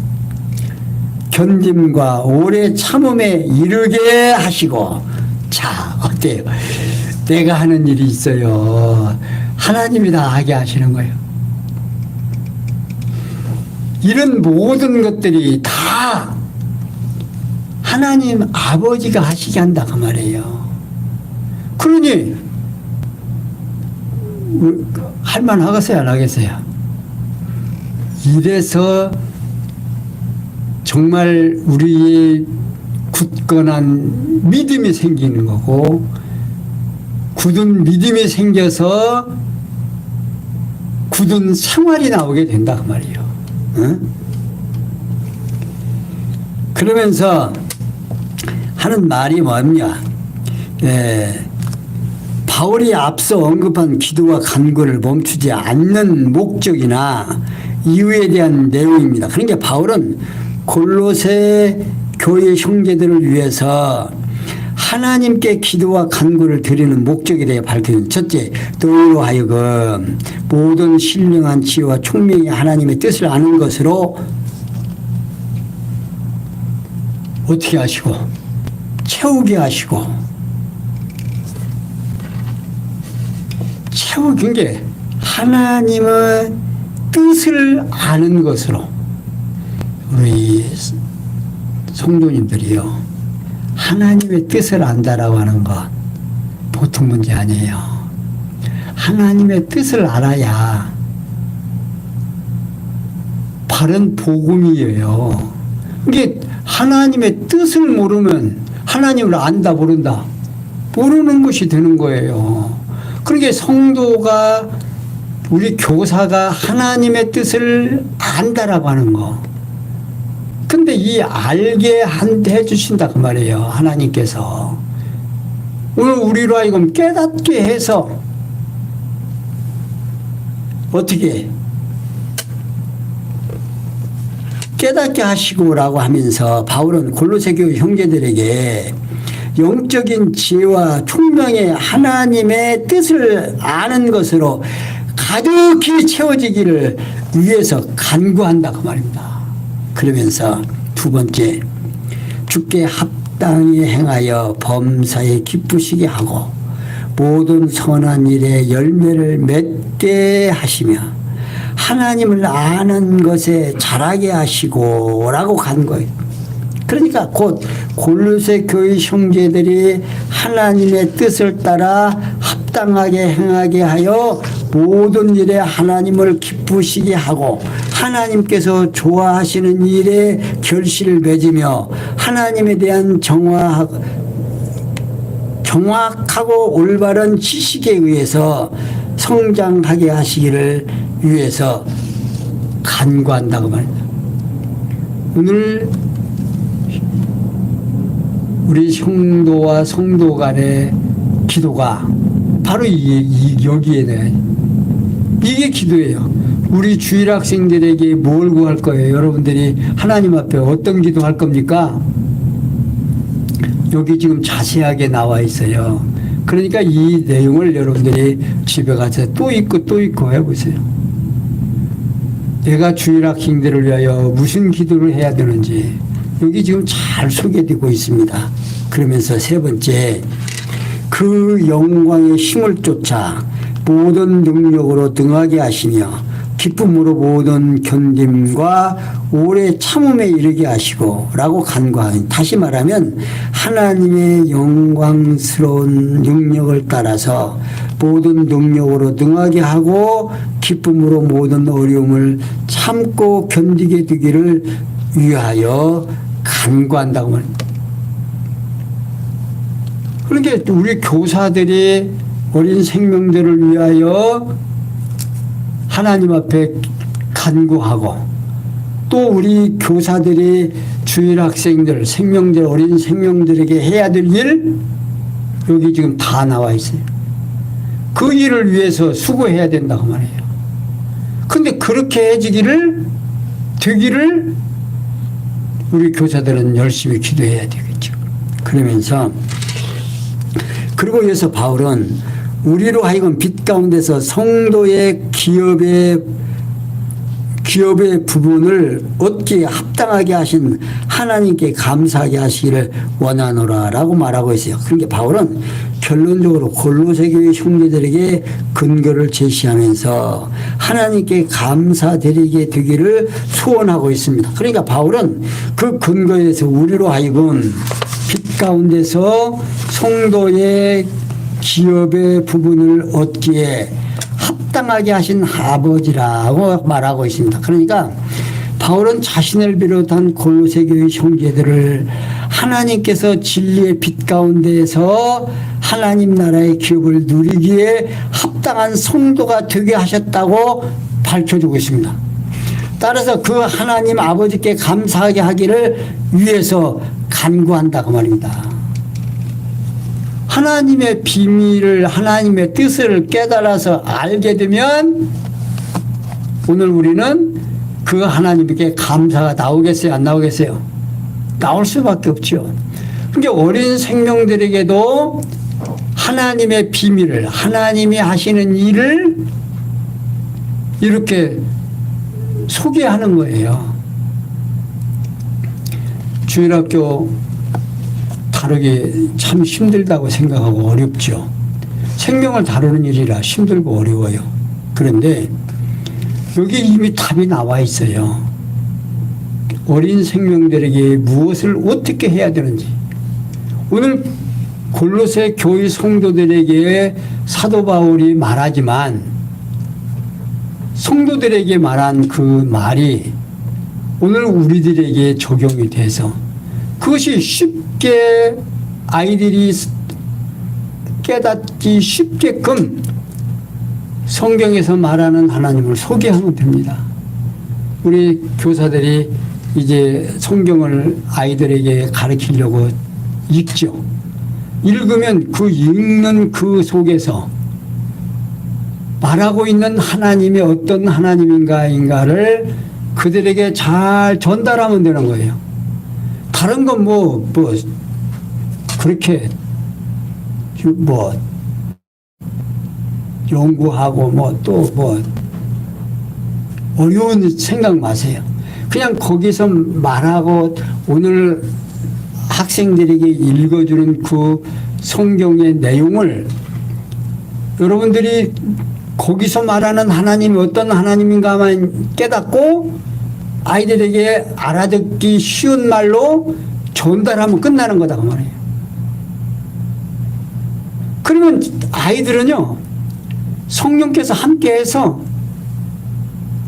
견딤과 오래 참음에 이르게 하시고. 자, 어때요? 내가 하는 일이 있어요. 하나님이 다 하게 하시는 거예요. 이런 모든 것들이 다 하나님 아버지가 하시게 한다 그 말이에요. 그러니 할만하겠어요 안 하겠어요? 이래서 정말 우리의 굳건한 믿음이 생기는 거고 굳은 믿음이 생겨서 굳은 생활이 나오게 된다 그 말이에요. 응? 그러면서 하는 말이 뭐냐? 바울이 앞서 언급한 기도와 간구를 멈추지 않는 목적이나 이유에 대한 내용입니다. 그러니까 바울은 골로새 교회 형제들을 위해서 하나님께 기도와 간구를 드리는 목적에 대해 밝혀준 첫째, 너희로 하여금 모든 신령한 지혜와 총명이 하나님의 뜻을 아는 것으로 어떻게 하시고 채우게 하시고 채우긴 게 하나님의 뜻을 아는 것으로 우리 성도님들이요 하나님의 뜻을 안다라고 하는 것 보통 문제 아니에요. 하나님의 뜻을 알아야 바른 복음이에요. 이게 하나님의 뜻을 모르면 하나님을 안다 모른다 모르는 것이 되는 거예요. 그러니까 성도가 우리 교사가 하나님의 뜻을 안다라고 하는 거. 근데 이 알게 해주신다 그 말이에요. 하나님께서 오늘 우리로 하여금 깨닫게 해서 어떻게 깨닫게 하시고라고 하면서 바울은 골로새 교회 형제들에게 영적인 지혜와 총명의 하나님의 뜻을 아는 것으로 가득히 채워지기를 위해서 간구한다 그 말입니다. 그러면서 두 번째, 주께 합당히 행하여 범사에 기쁘시게 하고 모든 선한 일에 열매를 맺게 하시며 하나님을 아는 것에 자라게 하시고 라고 간 거예요. 그러니까 곧 골로새 교회 형제들이 하나님의 뜻을 따라 합당하게 행하게 하여 모든 일에 하나님을 기쁘시게 하고 하나님께서 좋아하시는 일에 결실을 맺으며 하나님에 대한 정확하고 올바른 지식에 의해서 성장하게 하시기를 위해서 간구한다고 말입니다. 오늘 우리 성도와 성도 간의 기도가 바로 여기에 대해 이게 기도예요. 우리 주일 학생들에게 뭘 구할 거예요? 여러분들이 하나님 앞에 어떤 기도할 겁니까? 여기 지금 자세하게 나와 있어요. 그러니까 이 내용을 여러분들이 집에 가서 또 읽고 해보세요. 내가 주일 학생들을 위하여 무슨 기도를 해야 되는지 여기 지금 잘 소개되고 있습니다. 그러면서 세 번째, 그 영광의 힘을 쫓아 모든 능력으로 등하게 하시며 기쁨으로 모든 견딤과 오래 참음에 이르게 하시고 라고 간구하니, 다시 말하면 하나님의 영광스러운 능력을 따라서 모든 능력으로 등하게 하고 기쁨으로 모든 어려움을 참고 견디게 되기를 위하여 간구한다고 말합니다. 그러니까 우리 교사들이 어린 생명들을 위하여 하나님 앞에 간구하고, 또 우리 교사들이 주일 학생들, 생명들, 어린 생명들에게 해야 될 일, 여기 지금 다 나와 있어요. 그 일을 위해서 수고해야 된다고 말해요. 근데 그렇게 되기를 우리 교사들은 열심히 기도해야 되겠죠. 그러면서 그리고 이어서 바울은 우리로 하여금 빛 가운데서 성도의 기업의 부분을 얻기에 합당하게 하신 하나님께 감사하게 하시기를 원하노라 라고 말하고 있어요. 그러니까 바울은 결론적으로 골로새 교회 형제들에게 근거를 제시하면서 하나님께 감사드리게 되기를 소원하고 있습니다. 그러니까 바울은 그 근거에서 우리로 하여금 빛 가운데서 성도의 기업의 부분을 얻기에 합당하게 하신 아버지라고 말하고 있습니다. 그러니까 바울은 자신을 비롯한 골로새 교회 형제들을 하나님께서 진리의 빛 가운데에서 하나님 나라의 기업을 누리기에 합당한 성도가 되게 하셨다고 밝혀주고 있습니다. 따라서 그 하나님 아버지께 감사하게 하기를 위해서 간구한다고 말입니다. 하나님의 비밀을, 하나님의 뜻을 깨달아서 알게 되면 오늘 우리는 그 하나님께 감사가 나오겠어요? 안 나오겠어요? 나올 수밖에 없죠. 그러니까 어린 생명들에게도 하나님의 비밀을, 하나님이 하시는 일을 이렇게 소개하는 거예요. 주일학교 다루기 참 힘들다고 생각하고 어렵죠. 생명을 다루는 일이라 힘들고 어려워요. 그런데 여기 이미 답이 나와 있어요. 어린 생명들에게 무엇을 어떻게 해야 되는지. 오늘 골로새 교회 성도들에게 사도 바울이 말하지만 성도들에게 말한 그 말이 오늘 우리들에게 적용이 돼서 그것이 쉽게 아이들이 깨닫기 쉽게끔 성경에서 말하는 하나님을 소개하면 됩니다. 우리 교사들이 이제 성경을 아이들에게 가르치려고 읽죠. 읽으면 그 읽는 그 속에서 말하고 있는 하나님이 어떤 하나님인가를 그들에게 잘 전달하면 되는 거예요. 다른 건 그렇게 연구하고 또 어려운 생각 마세요. 그냥 거기서 말하고 오늘 학생들에게 읽어주는 그 성경의 내용을 여러분들이 거기서 말하는 하나님이 어떤 하나님인가만 깨닫고 아이들에게 알아듣기 쉬운 말로 전달하면 끝나는 거다 그 말이에요. 그러면 아이들은요 성령께서 함께해서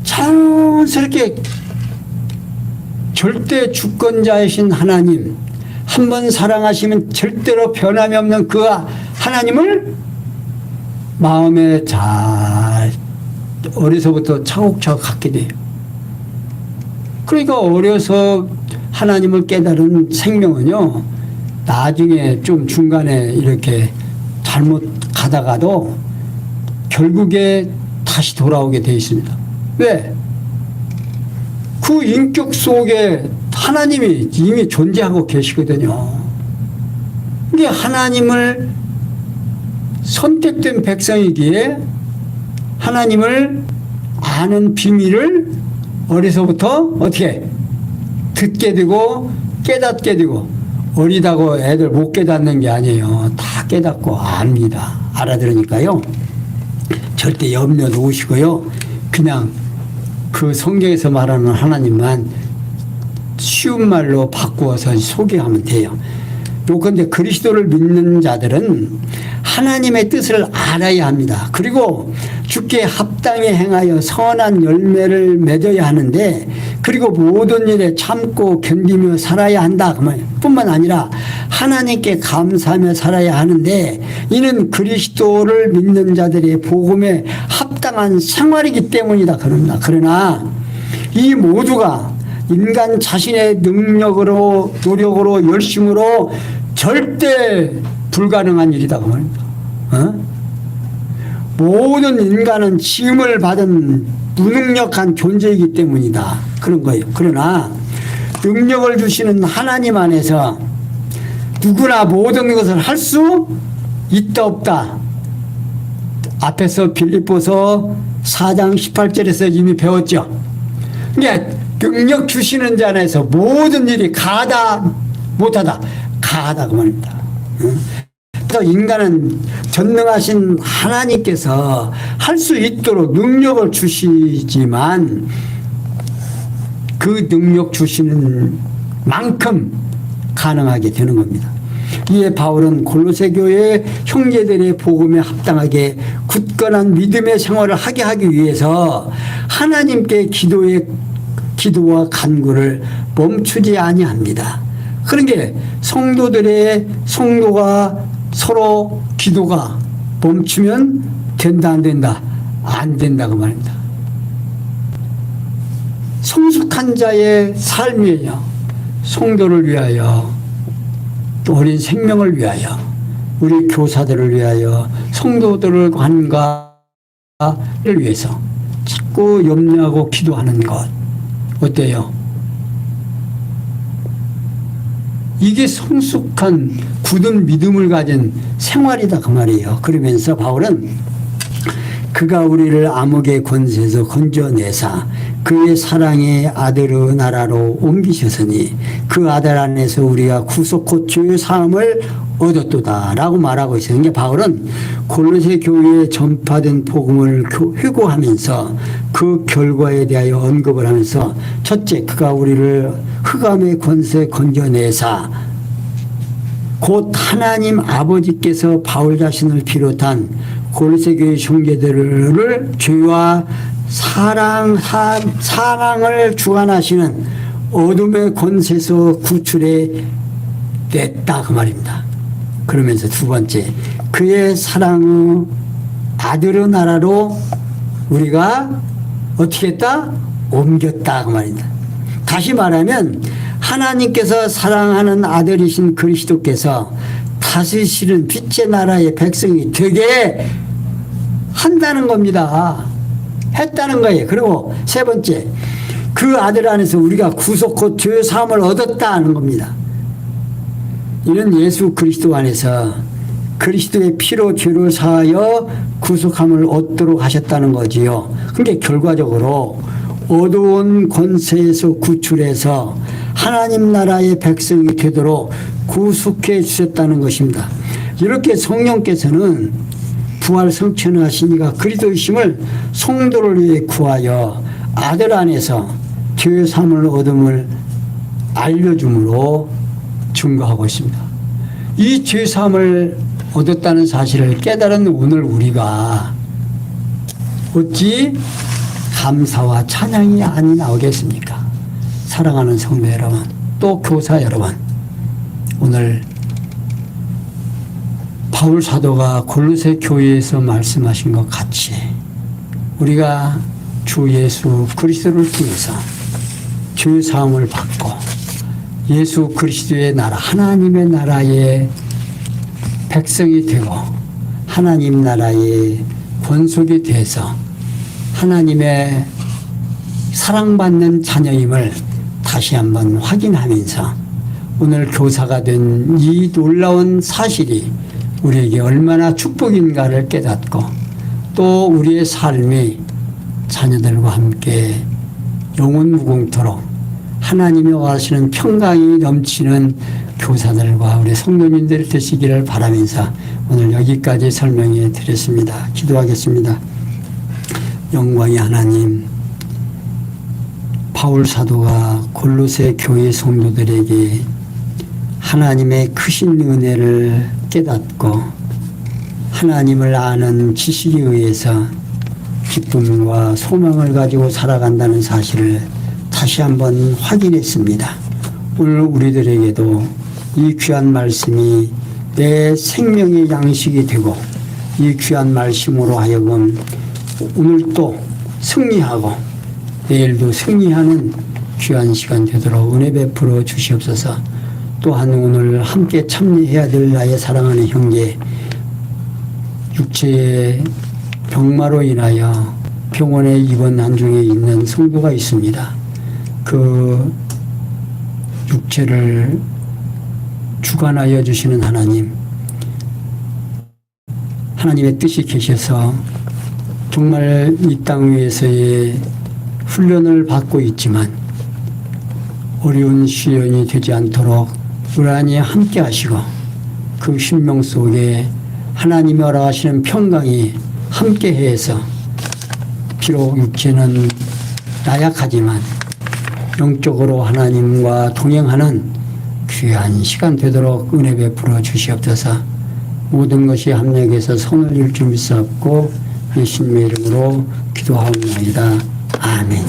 자연스럽게 절대 주권자이신 하나님, 한번 사랑하시면 절대로 변함이 없는 그 하나님을 마음에 잘 어려서부터 차곡차곡 갖게 돼요. 그러니까 어려서 하나님을 깨달은 생명은요 나중에 좀 중간에 이렇게 잘못 가다가도 결국에 다시 돌아오게 되어 있습니다. 왜? 그 인격 속에 하나님이 이미 존재하고 계시거든요. 이게 하나님을 선택된 백성이기에 하나님을 아는 비밀을 어려서부터 어떻게 듣게 되고 깨닫게 되고, 어리다고 애들 못 깨닫는 게 아니에요. 다 깨닫고 압니다. 알아들으니까요. 절대 염려 놓으시고요. 그냥 그 성경에서 말하는 하나님만 쉬운 말로 바꾸어서 소개하면 돼요. 요컨대 그리스도를 믿는 자들은 하나님의 뜻을 알아야 합니다. 그리고 주께 합당히 행하여 선한 열매를 맺어야 하는데, 그리고 모든 일에 참고 견디며 살아야 한다 그 말 뿐만 아니라 하나님께 감사하며 살아야 하는데, 이는 그리스도를 믿는 자들의 복음에 합당한 생활이기 때문이다 그럽니다. 그러나 이 모두가 인간 자신의 능력으로, 노력으로, 열심으로 절대 불가능한 일이다 그 말입니다. 모든 인간은 지음을 받은 무능력한 존재이기 때문이다 그런 거예요. 그러나 능력을 주시는 하나님 안에서 누구나 모든 것을 할 수 있다 없다, 앞에서 빌립보서 4장 18절에서 이미 배웠죠. 그러니까 능력 주시는 자 안에서 모든 일이 가다 못하다 가다 그 말입니다. 그래서 인간은 전능하신 하나님께서 할 수 있도록 능력을 주시지만 그 능력 주시는 만큼 가능하게 되는 겁니다. 이에 바울은 골로새 교회 형제들의 복음에 합당하게 굳건한 믿음의 생활을 하게 하기 위해서 하나님께 기도와 간구를 멈추지 아니합니다. 그러니까 성도가 서로 기도가 멈추면 된다 안 된다? 안 된다 그 말입니다. 성숙한 자의 삶이에요. 성도를 위하여, 또 어린 생명을 위하여, 우리 교사들을 위하여, 성도들을 관가를 위해서 자꾸 염려하고 기도하는 것 어때요? 이게 성숙한 굳은 믿음을 가진 생활이다 그 말이에요. 그러면서 바울은 그가 우리를 암흑의 권세에서 건져내사 그의 사랑의 아들의 나라로 옮기셨으니 그 아들 안에서 우리가 구속 곧 죄의 사함을 얻었도다 라고 말하고 있어요. 그러니까 바울은 골로새 교회에 전파된 복음을 회고하면서 그 결과에 대하여 언급을 하면서 첫째, 그가 우리를 흑암의 권세 건져내사 곧 하나님 아버지께서 바울 자신을 비롯한 골로새 교회 형제들을 죄와 사랑을 주관하시는 어둠의 권세에서 구출해 냈다 그 말입니다. 그러면서 두 번째, 그의 사랑의 아들의 나라로 우리가 어떻게 했다? 옮겼다 그 말입니다. 다시 말하면 하나님께서 사랑하는 아들이신 그리스도께서 다스리시는 빛의 나라의 백성이 되게 한다는 겁니다. 했다는 거예요. 그리고 세 번째, 그 아들 안에서 우리가 구속 곧 죄의 사함을 얻었다 하는 겁니다. 이는 예수 그리스도 안에서 그리스도의 피로 죄를 사하여 구속함을 얻도록 하셨다는 거지요. 그러니까 결과적으로 어두운 권세에서 구출해서 하나님 나라의 백성이 되도록 구속해 주셨다는 것입니다. 이렇게 성령께서는 부활 성천하신 이가 그리스도이심을 성도를 위해 구하여 아들 안에서 죄의 사함을 얻음을 알려줌으로 증거하고 있습니다. 이 죄의 사함을 얻었다는 사실을 깨달은 오늘 우리가 어찌 감사와 찬양이 안 나오겠습니까? 사랑하는 성도 여러분, 또 교사 여러분, 오늘 바울 사도가 골로새 교회에서 말씀하신 것 같이 우리가 주 예수 그리스도를 통해서 죄의 사함을 받고 예수 그리스도의 나라, 하나님의 나라의 백성이 되고 하나님 나라의 권속이 돼서 하나님의 사랑받는 자녀임을 다시 한번 확인하면서 오늘 교사가 된 이 놀라운 사실이 우리에게 얼마나 축복인가를 깨닫고 또 우리의 삶이 자녀들과 함께 영원 무궁토록 하나님이 원하시는 평강이 넘치는 교사들과 우리 성도님들 되시기를 바라면서 오늘 여기까지 설명해 드렸습니다. 기도하겠습니다. 영광의 하나님, 바울 사도가 골로새 교회 성도들에게 하나님의 크신 은혜를 깨닫고 하나님을 아는 지식에 의해서 기쁨과 소망을 가지고 살아간다는 사실을 다시 한번 확인했습니다. 오늘 우리들에게도 이 귀한 말씀이 내 생명의 양식이 되고 이 귀한 말씀으로 하여금 오늘도 승리하고 내일도 승리하는 귀한 시간 되도록 은혜 베풀어 주시옵소서. 또한 오늘 함께 참여해야 될 나의 사랑하는 형제, 육체의 병마로 인하여 병원에 입원한 중에 있는 성도가 있습니다. 그 육체를 주관하여 주시는 하나님, 하나님의 뜻이 계셔서 정말 이 땅 위에서의 훈련을 받고 있지만 어려운 시련이 되지 않도록 불안히 함께 하시고 그 신명 속에 하나님이 허락하시는 평강이 함께 해서 비록 육체는 나약하지만 영적으로 하나님과 동행하는 귀한 시간 되도록 은혜 베풀어 주시옵소서. 모든 것이 합력해서 손을 일 줄 믿사옵고 예수님의 이름으로 기도하옵나이다. 아멘.